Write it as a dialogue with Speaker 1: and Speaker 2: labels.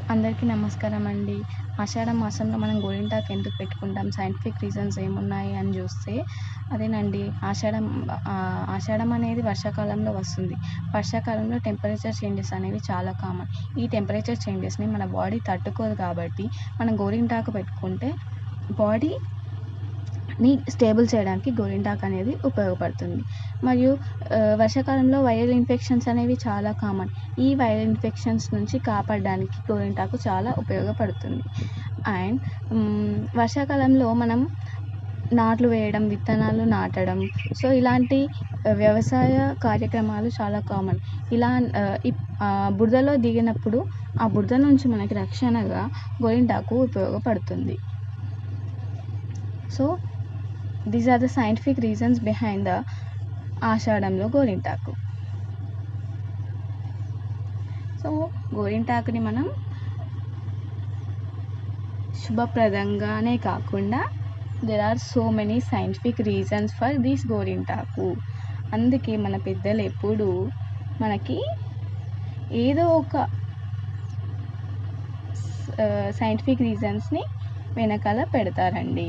Speaker 1: అందరికీ నమస్కారం అండి. ఆషాఢ మాసంలో మనం గోరింటాకు ఎందుకు పెట్టుకుంటాం? సైంటిఫిక్ రీజన్స్ ఏమున్నాయి అని చూస్తే అదేనండి. ఆషాఢం అనేది వర్షాకాలంలో వస్తుంది. వర్షాకాలంలో టెంపరేచర్ చేంజెస్ అనేవి చాలా కామన్. ఈ టెంపరేచర్ చేంజెస్‌ని మన బాడీ తట్టుకోదు కాబట్టి మనం గోరింటాకు పెట్టుకుంటే బాడీని స్టేబుల్ చేయడానికి గోరింటాకు అనేది ఉపయోగపడుతుంది. మరియు వర్షాకాలంలో వైరల్ ఇన్ఫెక్షన్స్ అనేవి చాలా కామన్. ఈ వైరల్ ఇన్ఫెక్షన్స్ నుంచి కాపాడడానికి గోరింటాకు చాలా ఉపయోగపడుతుంది. అండ్ వర్షాకాలంలో మనం నాట్లు వేయడం, విత్తనాలు నాటడం, సో ఇలాంటి వ్యవసాయ కార్యక్రమాలు చాలా కామన్. ఇలా బురదలో దిగినప్పుడు ఆ బురద నుంచి మనకి రక్షణగా గోరింటాకు ఉపయోగపడుతుంది. So these are the scientific reasons behind the ఆషాఢంలో గోరింటాకు. సో గోరింటాకుని మనం శుభప్రదంగానే కాకుండా there are so many scientific reasons for this గోరింటాకు. అందుకే మన పెద్దలు ఎప్పుడూ మనకి ఏదో ఒక సైంటిఫిక్ రీజన్స్ని వెనకాల పెడతారండి.